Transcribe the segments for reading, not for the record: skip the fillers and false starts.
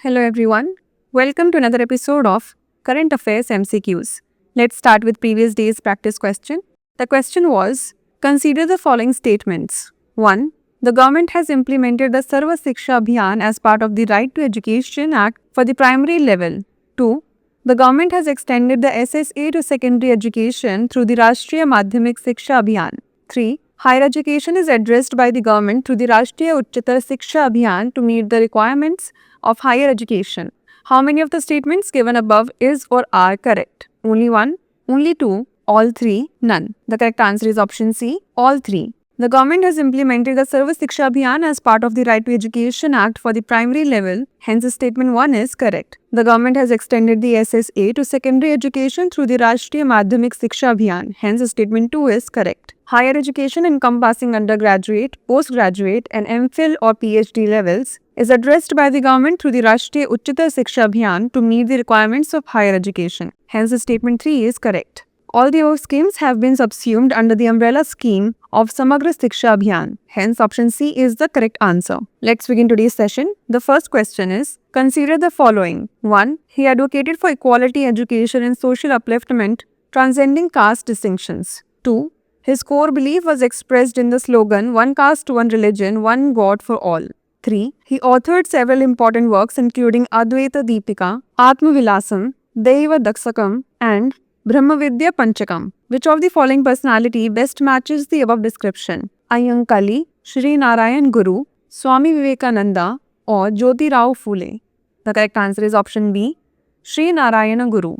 Hello everyone. Welcome to another episode of Current Affairs MCQs. Let's start with previous day's practice question. The question was, consider the following statements. 1. The government has implemented the Sarva Shiksha Abhiyan as part of the Right to Education Act for the primary level. 2. The government has extended the SSA to secondary education through the Rashtriya Madhyamik Shiksha Abhiyan. 3. Higher education is addressed by the government through the Rashtriya Uchchatar Shiksha Abhiyan to meet the requirements of higher education. How many of the statements given above is or are correct? Only one, only two, all three, none. The correct answer is option C, all three. The government has implemented the Sarva Shiksha Abhiyan as part of the Right to Education Act for the primary level, hence statement 1 is correct. The government has extended the SSA to secondary education through the Rashtriya Madhyamik Shiksha Abhiyan, hence statement 2 is correct. Higher education encompassing undergraduate, postgraduate and MPhil or PhD levels is addressed by the government through the Rashtriya Uchchatar Shiksha Abhiyan to meet the requirements of higher education, hence statement 3 is correct. All the above schemes have been subsumed under the umbrella scheme of Samagra Shiksha Abhiyan. Hence, option C is the correct answer. Let's begin today's session. The first question is, consider the following. 1. He advocated for equality, education and social upliftment, transcending caste distinctions. 2. His core belief was expressed in the slogan, One Caste, One Religion, One God for All. 3. He authored several important works including Advaita Deepika, Atma Vilasam, Daiva Daksakam and Brahmavidya Panchakam. Which of the following personality best matches the above description? Ayankali, Shri Narayan Guru, Swami Vivekananda or Jyoti Rao Phule? The correct answer is option B, Shri Narayana Guru.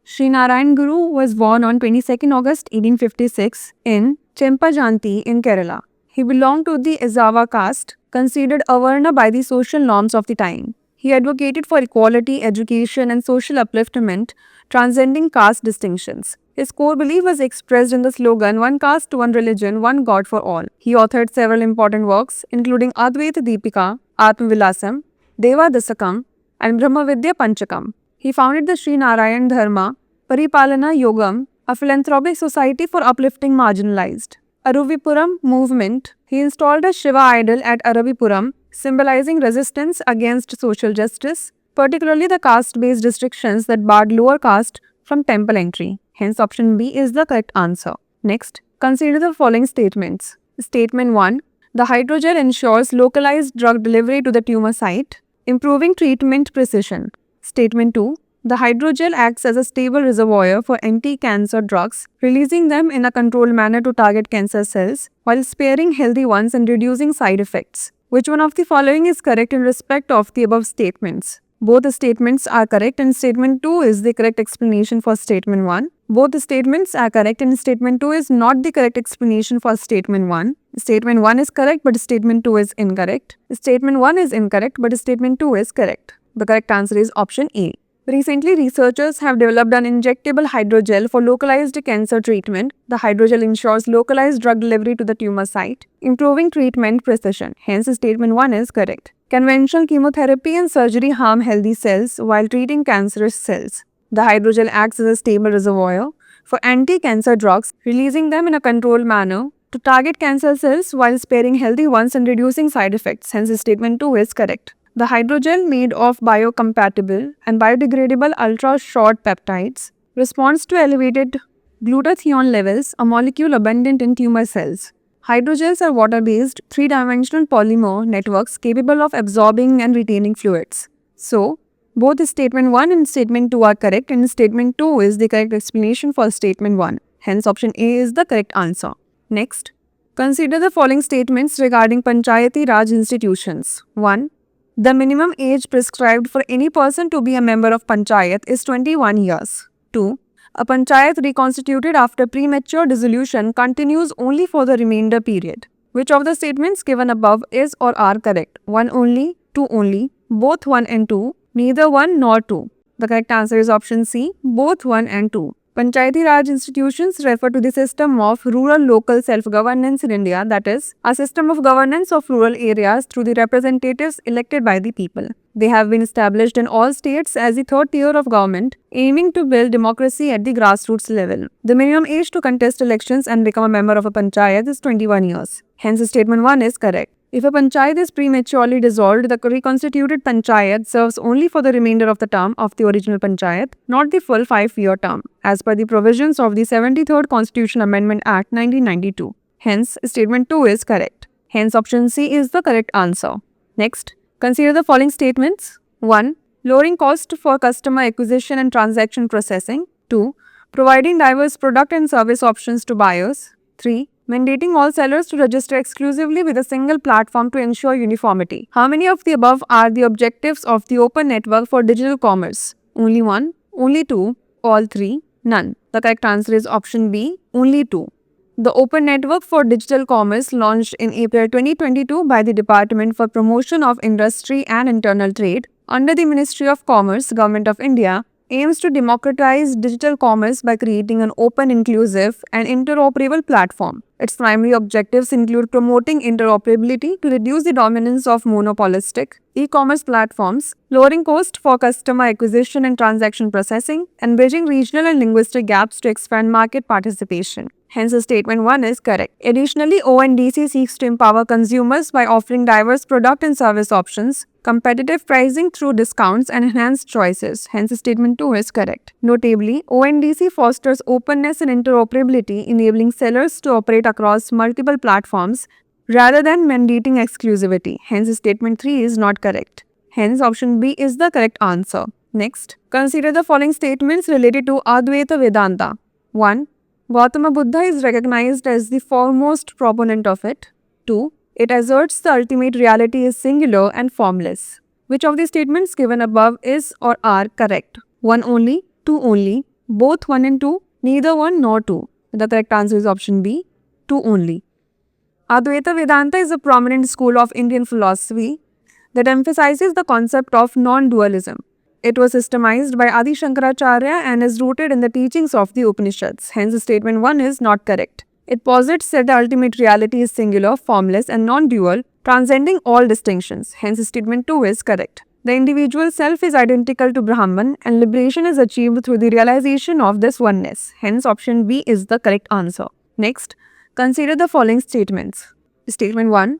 Shri Narayan Guru was born on 22nd August 1856 in Chempajanti in Kerala. He belonged to the Ezava caste, considered avarna by the social norms of the time. He advocated for equality, education and social upliftment, transcending caste distinctions. His core belief was expressed in the slogan, One Caste, One Religion, One God for All. He authored several important works including Advaita Deepika, Atma Vilasam, Deva Dasakam and Brahmavidya Panchakam. He founded the Sri Narayan Dharma Paripalana Yogam, a philanthropic society for uplifting marginalized. Aruvipuram movement. He installed a Shiva idol at Aruvipuram, symbolizing resistance against social justice, particularly the caste-based restrictions that barred lower caste from temple entry. Hence, option B is the correct answer. Next, consider the following statements. Statement 1. The hydrogel ensures localized drug delivery to the tumor site, improving treatment precision. Statement 2. The hydrogel acts as a stable reservoir for anti-cancer drugs, releasing them in a controlled manner to target cancer cells while sparing healthy ones and reducing side effects. Which one of the following is correct in respect of the above statements? Both the statements are correct and statement 2 is the correct explanation for statement 1. Both the statements are correct and statement 2 is not the correct explanation for statement 1. Statement 1 is correct but statement 2 is incorrect. Statement 1 is incorrect but statement 2 is correct. The correct answer is option A. Recently, researchers have developed an injectable hydrogel for localized cancer treatment. The hydrogel ensures localized drug delivery to the tumor site, improving treatment precision. Hence, statement 1 is correct. Conventional chemotherapy and surgery harm healthy cells while treating cancerous cells. The hydrogel acts as a stable reservoir for anti-cancer drugs, releasing them in a controlled manner to target cancer cells while sparing healthy ones and reducing side effects. Hence, statement 2 is correct. The hydrogel made of biocompatible and biodegradable ultra-short peptides responds to elevated glutathione levels, a molecule abundant in tumor cells. Hydrogels are water-based, three-dimensional polymer networks capable of absorbing and retaining fluids. So, both statement 1 and statement 2 are correct and statement 2 is the correct explanation for statement 1. Hence, option A is the correct answer. Next, consider the following statements regarding Panchayati Raj institutions. 1. The minimum age prescribed for any person to be a member of Panchayat is 21 years. 2. A Panchayat reconstituted after premature dissolution continues only for the remainder period. Which of the statements given above is or are correct? 1 only, 2 only, both 1 and 2, neither 1 nor 2. The correct answer is option C, both 1 and 2. Panchayati Raj institutions refer to the system of rural local self-governance in India, that is, a system of governance of rural areas through the representatives elected by the people. They have been established in all states as the third tier of government, aiming to build democracy at the grassroots level. The minimum age to contest elections and become a member of a panchayat is 21 years. Hence, statement 1 is correct. If a panchayat is prematurely dissolved, the reconstituted panchayat serves only for the remainder of the term of the original panchayat, not the full 5-year term, as per the provisions of the 73rd Constitution Amendment Act 1992. Hence, statement 2 is correct. Hence, option C is the correct answer. Next, consider the following statements. 1. Lowering cost for customer acquisition and transaction processing. 2. Providing diverse product and service options to buyers. 3. Mandating all sellers to register exclusively with a single platform to ensure uniformity. How many of the above are the objectives of the open network for digital commerce? Only 1, only 2, all 3, none. The correct answer is option B, only 2. The Open Network for Digital Commerce, launched in April 2022 by the Department for Promotion of Industry and Internal Trade under the Ministry of Commerce, Government of India, aims to democratize digital commerce by creating an open, inclusive, and interoperable platform. Its primary objectives include promoting interoperability to reduce the dominance of monopolistic e-commerce platforms, lowering cost for customer acquisition and transaction processing, and bridging regional and linguistic gaps to expand market participation. Hence, statement 1 is correct. Additionally, ONDC seeks to empower consumers by offering diverse product and service options, competitive pricing through discounts, and enhanced choices. Hence, statement 2 is correct. Notably, ONDC fosters openness and interoperability, enabling sellers to operate across multiple platforms rather than mandating exclusivity. Hence, statement 3 is not correct. Hence, option B is the correct answer. Next, consider the following statements related to Advaita Vedanta. 1. Gautama Buddha is recognized as the foremost proponent of it. 2. It asserts the ultimate reality is singular and formless. Which of the statements given above is or are correct? 1 only, 2 only, both 1 and 2, neither 1 nor 2. The correct answer is option B, 2 only. Advaita Vedanta is a prominent school of Indian philosophy that emphasizes the concept of non-dualism. It was systemized by Adi Shankaracharya and is rooted in the teachings of the Upanishads. Hence, statement 1 is not correct. It posits that the ultimate reality is singular, formless, and non-dual, transcending all distinctions. Hence, statement 2 is correct. The individual self is identical to Brahman, and liberation is achieved through the realization of this oneness. Hence, option B is the correct answer. Next, consider the following statements. Statement 1.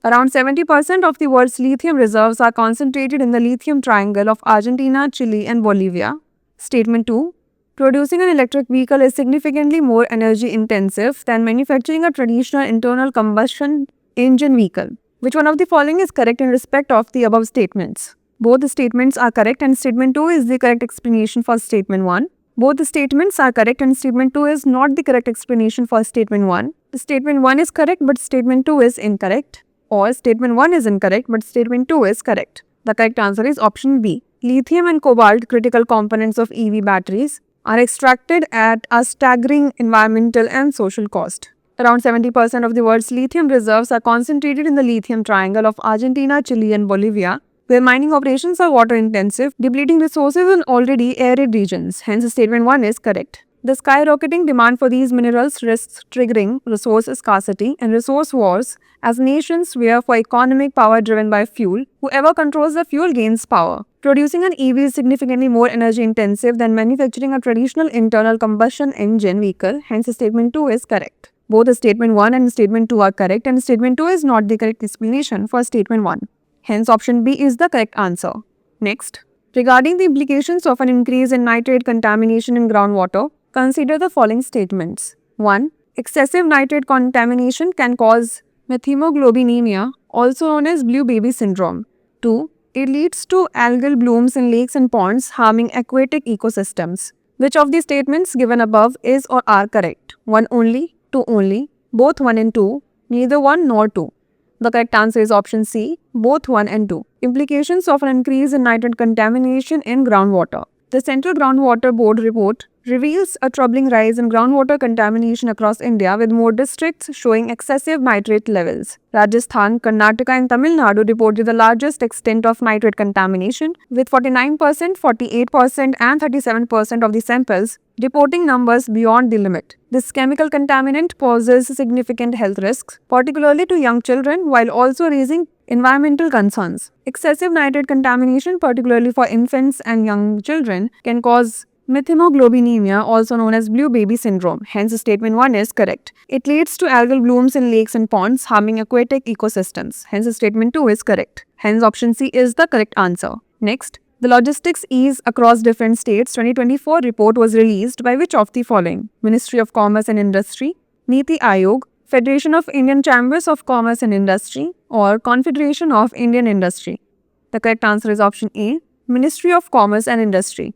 Around 70% of the world's lithium reserves are concentrated in the lithium triangle of Argentina, Chile, and Bolivia. Statement 2. Producing an electric vehicle is significantly more energy intensive than manufacturing a traditional internal combustion engine vehicle. Which one of the following is correct in respect of the above statements? Both the statements are correct and statement 2 is the correct explanation for statement 1. Both the statements are correct and statement 2 is not the correct explanation for statement 1. The statement 1 is correct but statement 2 is incorrect. Or statement 1 is incorrect but statement 2 is correct. The correct answer is option B. Lithium and cobalt, critical components of EV batteries, are extracted at a staggering environmental and social cost. Around 70% of the world's lithium reserves are concentrated in the lithium triangle of Argentina, Chile, and Bolivia, where mining operations are water intensive, depleting resources in already arid regions. Hence, statement 1 is correct. The skyrocketing demand for these minerals risks triggering resource scarcity and resource wars as nations vie for economic power driven by fuel. Whoever controls the fuel gains power. Producing an EV is significantly more energy intensive than manufacturing a traditional internal combustion engine vehicle. Hence, statement 2 is correct. Both the statement 1 and statement 2 are correct and statement 2 is not the correct explanation for statement 1. Hence, option B is the correct answer. Next, regarding the implications of an increase in nitrate contamination in groundwater, consider the following statements. 1. Excessive nitrate contamination can cause methemoglobinemia, also known as blue baby syndrome. 2. It leads to algal blooms in lakes and ponds, harming aquatic ecosystems. Which of the statements given above is or are correct? 1 only, 2 only, both 1 and 2, neither 1 nor 2. The correct answer is option C, both 1 and 2. Implications of an increase in nitrate contamination in groundwater. The Central Groundwater Board report reveals a troubling rise in groundwater contamination across India, with more districts showing excessive nitrate levels. Rajasthan, Karnataka, and Tamil Nadu reported the largest extent of nitrate contamination, with 49%, 48%, and 37% of the samples reporting numbers beyond the limit. This chemical contaminant poses significant health risks, particularly to young children, while also raising environmental concerns. Excessive nitrate contamination, particularly for infants and young children, can cause methemoglobinemia, also known as blue baby syndrome. Hence, statement 1 is correct. It leads to algal blooms in lakes and ponds, harming aquatic ecosystems. Hence, statement 2 is correct. Hence, option C is the correct answer. Next, the Logistics Ease Across Different States 2024 report was released by which of the following? Ministry of Commerce and Industry, Niti Aayog, Federation of Indian Chambers of Commerce and Industry, or Confederation of Indian Industry. The correct answer is option A, Ministry of Commerce and Industry.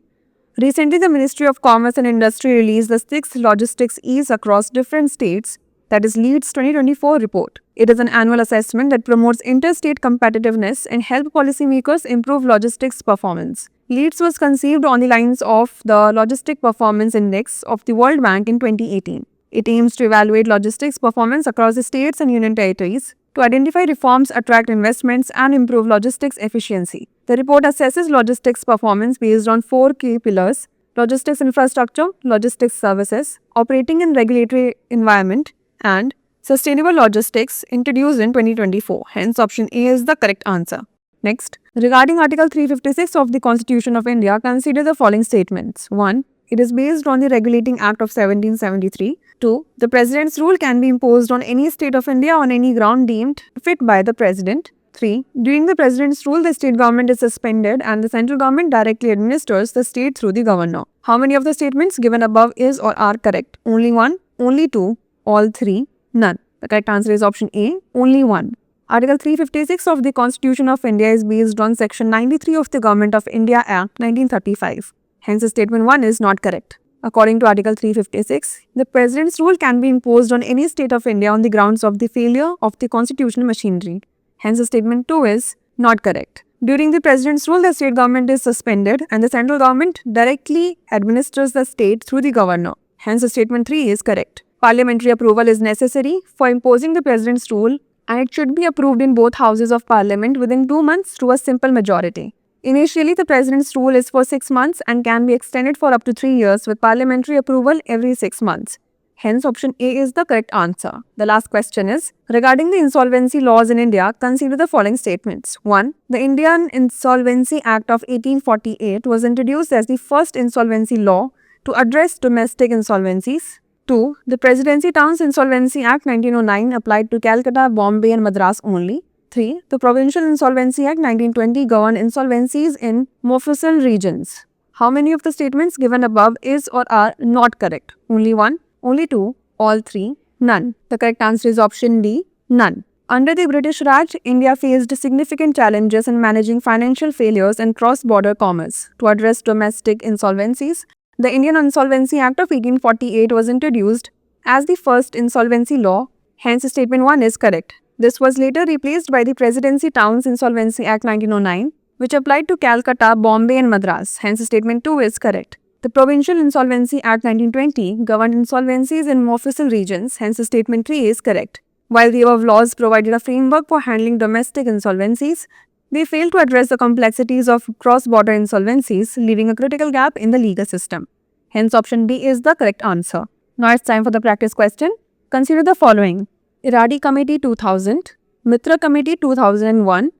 Recently, the Ministry of Commerce and Industry released the 6th Logistics Ease Across Different States, that is LEADS 2024 report. It is an annual assessment that promotes interstate competitiveness and help policymakers improve logistics performance. LEADS was conceived on the lines of the Logistic Performance Index of the World Bank in 2018. It aims to evaluate logistics performance across the states and union territories to identify reforms, attract investments, and improve logistics efficiency. The report assesses logistics performance based on 4 key pillars: logistics infrastructure, logistics services, operating in regulatory environment, and sustainable logistics introduced in 2024. Hence, option A is the correct answer. Next, regarding Article 356 of the Constitution of India, consider the following statements. 1. It is based on the Regulating Act of 1773. 2. The President's rule can be imposed on any state of India on any ground deemed fit by the President. 3. During the President's rule, the state government is suspended and the central government directly administers the state through the governor. How many of the statements given above is or are correct? Only 1, only 2, all 3, none. The correct answer is option A, only 1. Article 356 of the Constitution of India is based on Section 93 of the Government of India Act 1935. Hence, statement 1 is not correct. According to Article 356, the President's rule can be imposed on any state of India on the grounds of the failure of the constitutional machinery. Hence, statement 2 is not correct. During the President's rule, the state government is suspended and the central government directly administers the state through the governor. Hence, statement 3 is correct. Parliamentary approval is necessary for imposing the President's rule, and it should be approved in both houses of Parliament within 2 months through a simple majority. Initially, the President's rule is for 6 months and can be extended for up to 3 years with parliamentary approval every 6 months. Hence, option A is the correct answer. The last question is, regarding the insolvency laws in India, consider the following statements. 1. The Indian Insolvency Act of 1848 was introduced as the first insolvency law to address domestic insolvencies. 2. The Presidency Towns Insolvency Act 1909 applied to Calcutta, Bombay and Madras only. 3. The Provincial Insolvency Act 1920 governed insolvencies in Mofussil regions. How many of the statements given above is or are not correct? Only 1, only 2, all 3, none. The correct answer is option D, none. Under the British Raj, India faced significant challenges in managing financial failures and cross-border commerce. To address domestic insolvencies, the Indian Insolvency Act of 1848 was introduced as the first insolvency law. Hence, statement 1 is correct. This was later replaced by the Presidency Towns Insolvency Act 1909, which applied to Calcutta, Bombay and Madras. Hence, statement 2 is correct. The Provincial Insolvency Act 1920 governed insolvencies in Mofussil regions. Hence, statement 3 is correct. While the above laws provided a framework for handling domestic insolvencies, they failed to address the complexities of cross-border insolvencies, leaving a critical gap in the legal system. Hence, option B is the correct answer. Now it's time for the practice question. Consider the following: Iradi Committee 2000, Mitra Committee 2001,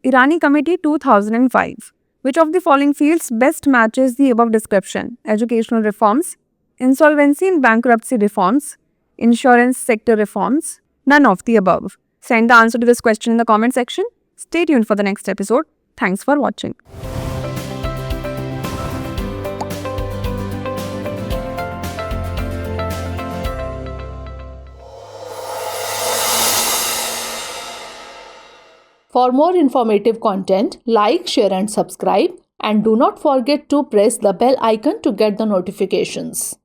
Irani Committee 2005. Which of the following fields best matches the above description? Educational reforms, insolvency and bankruptcy reforms, insurance sector reforms, none of the above. Send the answer to this question in the comment section. Stay tuned for the next episode. Thanks for watching. For more informative content, like, share and subscribe, and do not forget to press the bell icon to get the notifications.